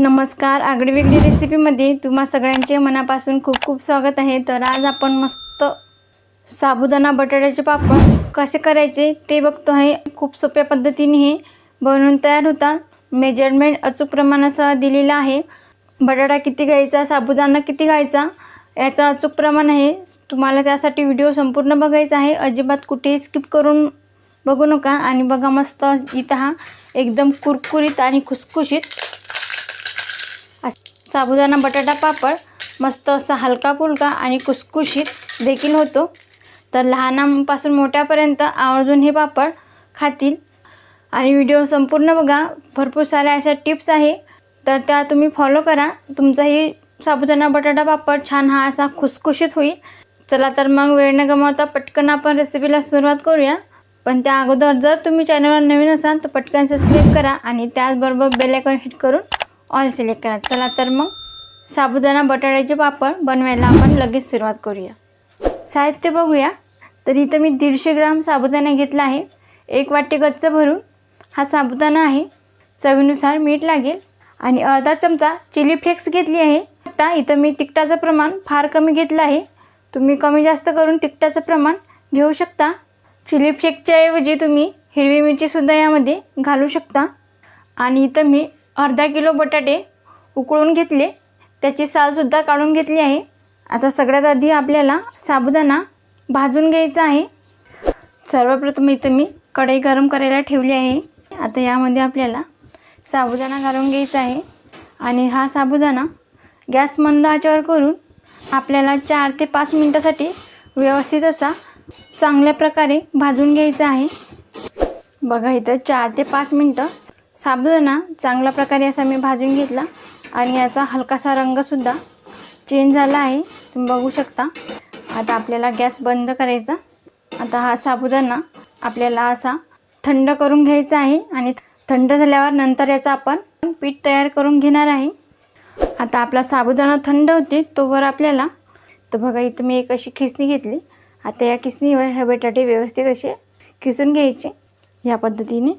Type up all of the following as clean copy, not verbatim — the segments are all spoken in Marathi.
नमस्कार, आगळीवेगळी रेसिपीमध्ये तुम्हा सगळ्यांचे मनापासून खूप खूप स्वागत आहे। तर आज आपण मस्त साबुदाणा बटाट्याचे पापड कसे करायचे ते बघतो आहे। खूप सोप्या पद्धतीने हे बनवून तयार होतात। मेजरमेंट अचूक प्रमाणासह दिलेला आहे। बटाटा किती घ्यायचा, साबुदाणा किती घ्यायचा याचा अचूक प्रमाण आहे। तुम्हाला त्यासाठी व्हिडिओ संपूर्ण बघायचा आहे, अजिबात कुठेही स्किप करून बघू नका। आणि बघा मस्त इथं हा एकदम कुरकुरीत आणि खुसखुशीत साबुदाणा बटाटा पापड मस्त असा हलका फुलका आणि खुसखुशीत देखील होतो। तर लहानांपासून मोठ्यापर्यंत आवर्जून हे पापड खातील। आणि व्हिडिओ संपूर्ण बघा, भरपूर साऱ्या अशा टिप्स आहे तर त्या तुम्ही फॉलो करा। तुमचाही साबुदाणा बटाटा पापड छान हा असा खुसखुशीत होईल। चला तर मग वेळ न गमावता पटकन आपण रेसिपीला सुरुवात करूया। पण त्या अगोदर जर तुम्ही चॅनलवर नवीन असाल तर पटकन सबस्क्राइब करा आणि त्याचबरोबर बेल आयकॉन हिट करून ऑल सिलेक्ट करा। चला तर मग साबुदाणा बटाट्याचे पापड बनवायला आपण लगेच सुरुवात करूया। साहित्य बघूया। तर इथं मी 150 ग्राम साबुदाणा घेतला आहे। 1 वाटी गच्च भरून हा साबुदाणा आहे। चवीनुसार मीठ लागेल आणि अर्धा चमचा चिली फ्लेक्स घेतली आहे। आता इथं मी तिखटाचं प्रमाण फार कमी घेतलं आहे। तुम्ही कमी जास्त करून तिखटाचं प्रमाण घेऊ शकता। चिली फ्लेक्सच्या ऐवजी तुम्ही हिरवी मिरची सुद्धा यामध्ये घालू शकता। आणि इथं मी अर्धा किलो बटाटे उकळून घेतले, त्याची साल सुद्धा काढून घेतली आहे। आता सगळ्यात आधी आपल्याला साबुदाणा भाजून घ्यायचा आहे। सर्वप्रथम इथं मी कढई गरम करायला ठेवली आहे। आता यामध्ये आपल्याला साबुदाणा घालून घ्यायचा आहे आणि हा साबुदाणा गॅस मंद आचेवर करून आपल्याला 4 ते 5 मिनिटांसाठी व्यवस्थित असा चांगल्या प्रकारे भाजून घ्यायचा आहे। बघा इथं 4 ते 5 मिनिटं साबुदाणा चांगल्या प्रकारे असा मी भाजून घेतला आणि याचा हलकासा रंग सुद्धा चेंज झाला आहे, तुम्ही बघू शकता। आता आपल्याला गॅस बंद करायचा। आता हा साबुदाणा आपल्याला असा थंड करून घ्यायचा आहे आणि थंड झाल्यावर नंतर याचा आपण पीठ तयार करून घेणार आहे। आता आपला साबुदाणा थंड होते तोवर आपल्याला, तर बघा इथं मी एक अशी खिसणी घेतली। आता या खिसणीवर हे बटाटे व्यवस्थित असे खिसून घ्यायचे या पद्धतीने।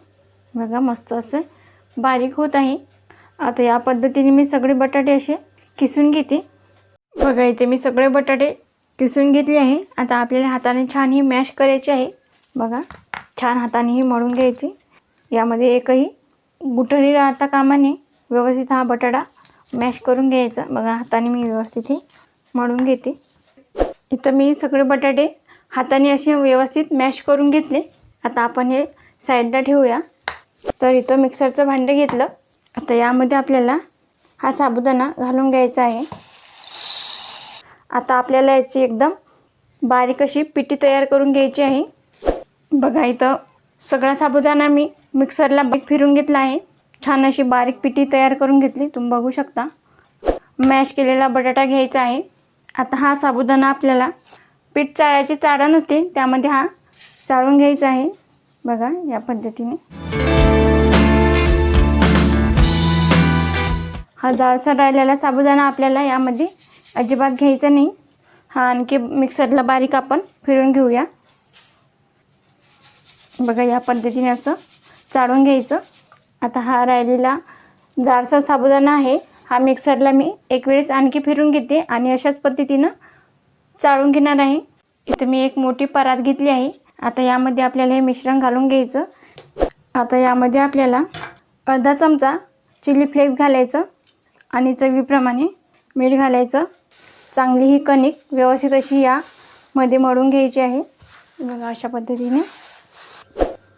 बघा मस्त असं बारीक होत आहे। आता या पद्धतीने मी सगळे बटाटे असे किसून घेते। बघा इथे मी सगळे बटाटे किसून घेतले आहे। आता आपल्याला हाताने छान ही मॅश करायची आहे। बघा छान हाताने ही मळून घ्यायची। यामध्ये एकही गुठळी राहता कामा नये, व्यवस्थित हा बटाटा मॅश करून घ्यायचा। बघा हाताने मी व्यवस्थित ही मळून घेते। इथं मी सगळे बटाटे हाताने असे व्यवस्थित मॅश करून घेतले। आता आपण हे साईडला ठेवूया। तर इथं मिक्सरचं भांडं घेतलं। आता यामध्ये आपल्याला हा साबुदाणा घालून घ्यायचा आहे। आता आपल्याला याची एकदम बारीक अशी पिठी तयार करून घ्यायची आहे। बघा इथं सगळा साबुदाणा मी मिक्सरला फिरून घेतला आहे। छान अशी बारीक पिठी तयार करून घेतली, तुम्ही बघू शकता। मॅश केलेला बटाटा घ्यायचा आहे। आता हा साबुदाणा आपल्याला पीठ चाळायची चाळण नसते त्यामध्ये हा चाळून घ्यायचा आहे। बघा या पद्धतीने हा जाडसर राहिलेला साबुदाणा आपल्याला यामध्ये अजिबात घ्यायचा नाही। हा आणखी मिक्सरला बारीक आपण फिरून घेऊया। बघा या पद्धतीने असं चाळून घ्यायचं। आता हा राहिलेला जाडसर साबुदाणा आहे, हा मिक्सरला मी एक वेळेस आणखी फिरून घेते आणि अशाच पद्धतीनं चाळून घेणार आहे। इथे मी एक मोठी परात घेतली आहे। आता यामध्ये आपल्याला हे मिश्रण घालून घ्यायचं। आता यामध्ये आपल्याला अर्धा चमचा चिली फ्लेक्स घालायचं आणि चवीप्रमाणे मीठ घालायचं। चांगली ही कणिक व्यवस्थित अशी यामध्ये मळून घ्यायची आहे। बघा अशा पद्धतीने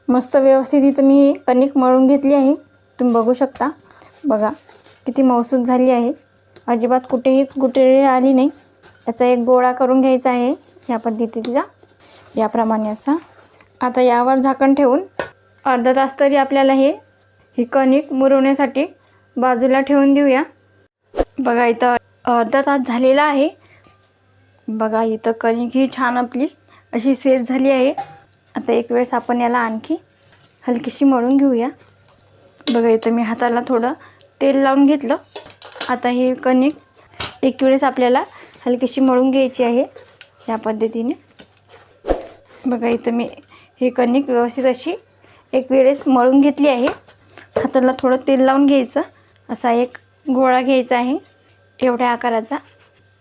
मस्त व्यवस्थित इथं मी कणिक मळून घेतली आहे, तुम्ही बघू शकता। बघा किती मऊसूत झाली आहे, अजिबात कुठेही गुठळी आली नाही। याचा एक गोळा करून घ्यायचा आहे या पद्धतीचा, याप्रमाणे असा। आता यावर झाकण ठेवून अर्धा तास तरी आपल्याला ही कणिक मुरवण्यासाठी बाजूला ठेवून देऊया। बघा इथं अर्धा तास झालेला आहे। बघा इथं कणिक ही छान आपली अशी सेट झाली आहे। आता एक वेळेस आपण याला आणखी हलकीशी मळून घेऊया। बघा इथं मी हाताला थोडं तेल लावून घेतलं। आता ही कणिक एक वेळेस आपल्याला हलकीशी मळून घ्यायची आहे या पद्धतीने। बघा इथं मी ही कणिक व्यवस्थित अशी एक वेळेस मळून घेतली आहे। हाताला थोडं तेल लावून घ्यायचं, असा एक गोळा घ्यायचा आहे एवढ्या आकाराचा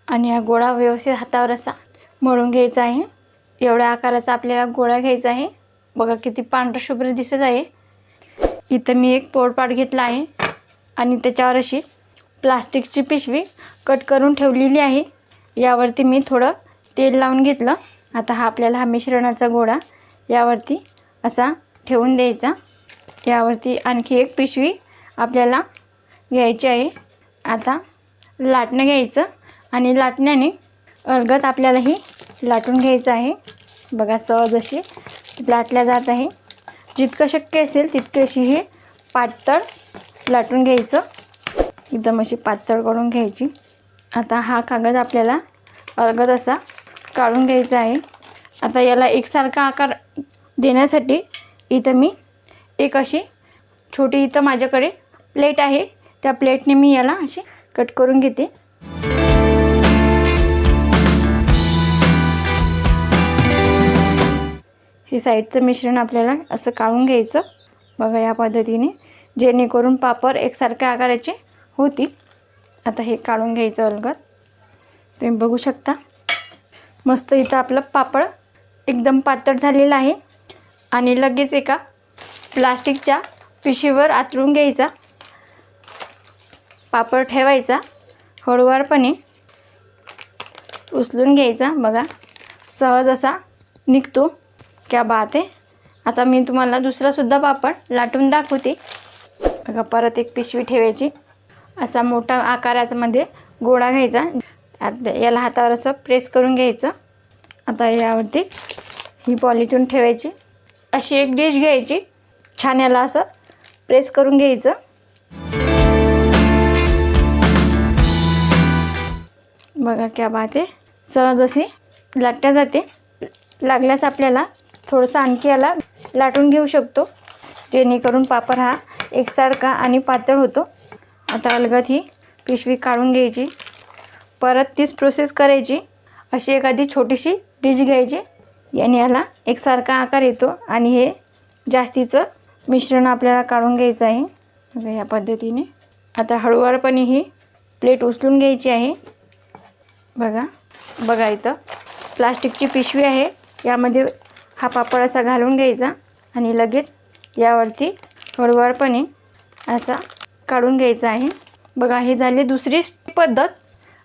आणि हा गोळा व्यवस्थित हातावर असा मळून घ्यायचा आहे. एवढ्या आकाराचा आपल्याला गोळा घ्यायचा आहे. बघा किती पांढरं शुभ्र दिसत आहे. इथं मी एक पोळपाट घेतला आहे आणि त्याच्यावर अशी प्लास्टिकची पिशवी कट करून ठेवलेली आहे. यावरती मी थोडं तेल लावून घेतलं. आता हा मिश्रणाचा गोळा यावरती असा ठेवून द्यायचा. यावरती आणखी एक पिशवी आपल्याला घ्यायची आहे. आता लाटणं घ्यायचं आणि लाटण्याने अलगद आपल्यालाही लाटून घ्यायचं आहे. बघा सहज अशी लाटल्या जात आहे. जितकं शक्य असेल तितकी अशी हे पातळ लाटून घ्यायचं. एकदम अशी पातळ करून घ्यायची. आता हा कागद आपल्याला अलगद असा काढून घ्यायचा आहे. आता याला एकसारखा आकार देण्यासाठी इथं मी एक अशी छोटी इथं माझ्याकडे प्लेट आहे. त्या प्लेटने मी याला अशी कट करून घेते. हे साईडचं मिश्रण आपल्याला असं काढून घ्यायचं. बघा या पद्धतीने, जेणेकरून पापड एकसारख्या आकाराचे होतील. आता हे काढून घ्यायचं अलगद. तुम्ही बघू शकता मस्त इथं आपलं पापड एकदम पातळ झालेलं आहे. आणि लगेच एका प्लास्टिकच्या पिशवीवर आतरून घ्यायचा. पापड ठेवायचा, हळूवारपणे उचलून घ्यायचा. बघा सहज असा निघतो. क्या बात आहे. आता मी तुम्हाला दुसरासुद्धा पापड लाटून दाखवते. बघा परत एक पिशवी ठेवायची. असा मोठा आकारामध्ये गोळा घ्यायचा. आता याला हातावर असं प्रेस करून घ्यायचं. आता यावरती ही पॉलिथीन ठेवायची. अशी एक डिश घ्यायची. छान याला असं प्रेस करून घ्यायचं. बघा क्या बात आहे. सहज अशी लाटल्या जाते. लागल्यास आपल्याला थोडंसं आणखी याला लाटून घेऊ शकतो, जेणेकरून पापड हा एकसारखा आणि पातळ होतो. आता अलगद ही पिशवी काढून घ्यायची. परत तीच प्रोसेस करायची. अशी एखादी छोटीशी डिश घ्यायची. याने याला एकसारखा आकार येतो आणि हे जास्तीचं मिश्रण आपल्याला काढून घ्यायचं आहे. बघा या पद्धतीने. आता हळूवारपणे ही प्लेट उचलून घ्यायची आहे. बघा इथं प्लास्टिकची पिशवी आहे. यामध्ये हा पापड असा घालून घ्यायचा आणि लगेच यावरती हळूवारपणे असा काढून घ्यायचा आहे. बघा हे झाली दुसरी पद्धत.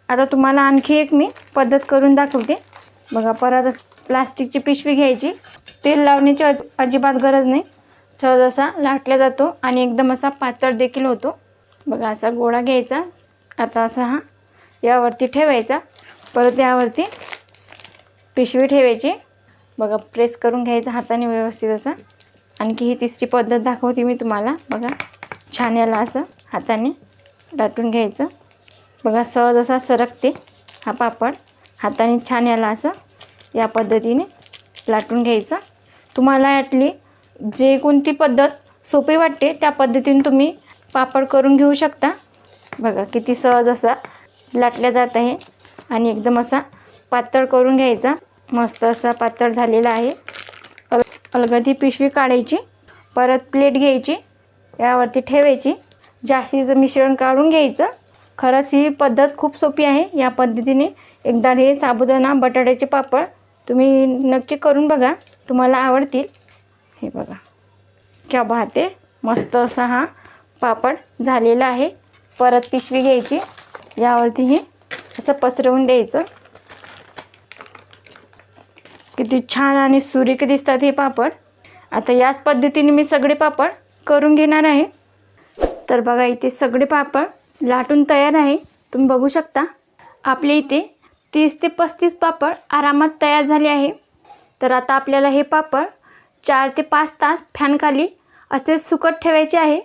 आता तुम्हाला आणखी एक मी पद्धत करून दाखवते. बघा परत प्लास्टिकची पिशवी घ्यायची. तेल लावण्याची अजिबात गरज नाही. सहज असा लाटला जातो आणि एकदम असा पातळ देखील होतो. बघा असा गोळा घ्यायचा. आता असा हा यावरती ठेवायचा. परत यावरती पिशवी ठेवायची. बघा प्रेस करून घ्यायचा हाताने व्यवस्थित असा. आणखी ही तिसरी पद्धत दाखवते मी तुम्हाला. बघा छान याला असं हाताने लाटून घ्यायचं. बघा सहज असा सरकते हा पापड. हाताने छान याला असं या पद्धतीने लाटून घ्यायचं. तुम्हाला यातली जे कोणती पद्धत सोपी वाटते त्या पद्धतीने तुम्ही पापड करून घेऊ शकता. बघा किती सहज असा लाटल्या जात आहे आणि एकदम असा पातळ करून घ्यायचा. मस्त असा पातळ झालेला आहे. अलगद ही पिशवी काढायची. परत प्लेट घ्यायची. यावरती ठेवायची. जास्तीचं मिश्रण काढून घ्यायचं. खरंच ही पद्धत खूप सोपी आहे. या पद्धतीने एकदा हे साबुदाणा बटाट्याचे पापड तुम्ही नक्की करून बघा, तुम्हाला आवडतील. हे बघा क्या बात आहे. मस्त असा हा पापड झालेला आहे. परत पिशवी घ्यायची. यावरती हे असं पसरवून द्यायचं. किती छान आणि सुरेख दिसतात हे पापड. आता याच पद्धतीने मी सगळे पापड करून घेणार आहे. तर बघा इथे सगळे पापड लाटून तयार आहे. तुम्ही बघू शकता आपले इथे 30 ते 35 पापड आरामात तयार झाले आहे. तर आता आपल्याला हे पापड 4 ते 5 तास फॅनखाली असेच सुकत ठेवायचे आहे.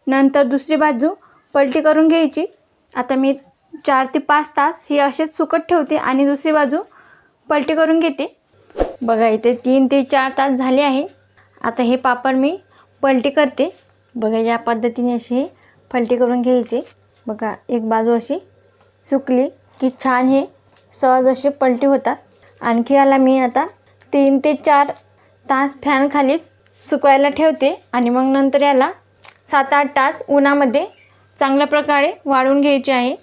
नंतर दुसरी बाजू पलटी करून घ्यायची. आता मी 4 ते 5 तास हे असेच सुकत ठेवते आणि दुसरी बाजू पलटी करून घेते. बघा इथे 3 ते 4 तास झाले आहे. आता हे पापड मी पलटी करते. बघा या पद्धतीने अशी पलटी करून घ्यायची. बघा एक बाजू अशी सुकली की छान हे सहज असे पलटी होतात. आणखी याला मी आता 3 ते 4 तास फॅनखालीच सुकवायला ठेवते आणि मग नंतर याला 7-8 तास उन्हामध्ये चांगल्या प्रकारे वाळून घ्यायचे आहे।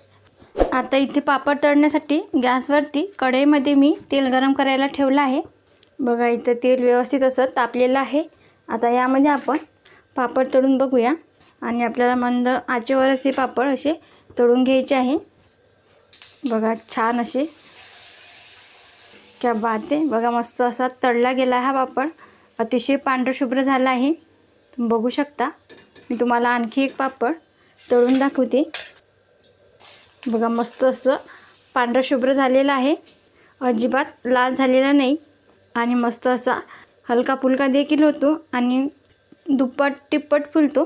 आता इथे पापड तळण्यासाठी गॅसवरती कढईमध्ये मी तेल गरम करायला ठेवलं आहे। बघा इथं तेल व्यवस्थित असं तापलेलं आहे। आता यामध्ये आपण पापड तळून बघूया आणि आपल्याला मंद आचेवरच हे पापड असे तळून घ्यायचे आहे। बघा छान असे, क्या बात आहे। बघा मस्त असा तळला गेला हा पापड, अतिशय पांढरशुभ्र झाला आहे। तुम्ही बघू शकता। मी तुम्हाला आणखी एक पापड तळून दाखवते। बघा मस्त असं पांढरशुभ्र झालेलं आहे, अजिबात लाल झालेला नाही आणि मस्त असा हलका फुलका देखील होतो आणि दुप्पट तिप्पट फुलतो।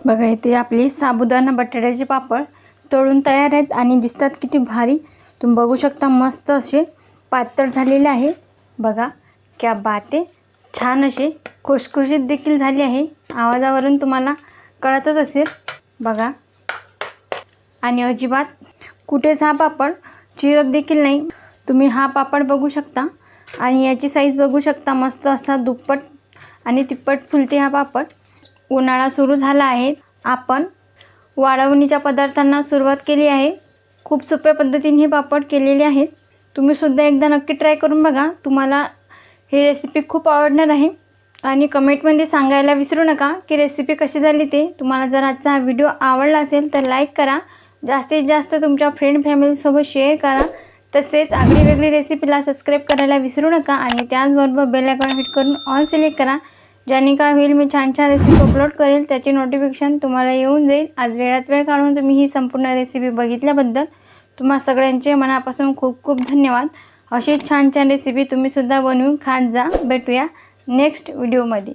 बघा इथे आपली साबुदाणा बटाट्याचे पापड तळून तयार आहेत आणि दिसतात किती भारी। तुम्ही बघू शकता मस्त असे पातळ झालेले आहे। बघा क्या बात आहे, छान असे खुसखुशीत देखील झाले आहे। आवाजावरून तुम्हाला कळतच असेल। बघा आणि अजिबात कुठेच हा पापड चिरत देखील नाही। तुम्ही हा पापड बघू शकता आणि याची साईज बघू शकता। मस्त असा दुप्पट आणि तिप्पट फुलते हा पापड। उन्हाळा सुरू झाला आहे, आपण वाळवणीच्या पदार्थांना सुरुवात केली आहे। खूप सोप्या पद्धतीने हे पापड केलेले आहेत। तुम्ही सुद्धा एकदा नक्की ट्राय करून बघा, तुम्हाला ही रेसिपी खूप आवडणार आहे। आणि कमेंटमध्ये सांगायला विसरू नका की रेसिपी कशी झाली ते। तुम्हाला जर आजचा हा व्हिडिओ आवडला असेल तर लाईक करा, जास्तीत जास्त तुमच्या फ्रेंड फॅमिलीसोबत शेअर करा। तसेच आगळी वेगळी रेसिपीला सबस्क्राईब करायला विसरू नका आणि त्याचबरोबर बेल आयकॉन हिट करून ऑल सिलेक्ट करा, ज्याने काय होईल मी छान छान रेसिपी अपलोड करेल त्याची नोटिफिकेशन तुम्हाला येऊन जाईल। आज वेळात वेळ काढून तुम्ही ही संपूर्ण रेसिपी बघितल्याबद्दल तुम्हा सगळ्यांचे मनापासून खूप खूप धन्यवाद। अशी छान छान रेसिपी तुम्ही सुद्धा बनवून खात जा। भेटूया नेक्स्ट व्हिडिओमध्ये।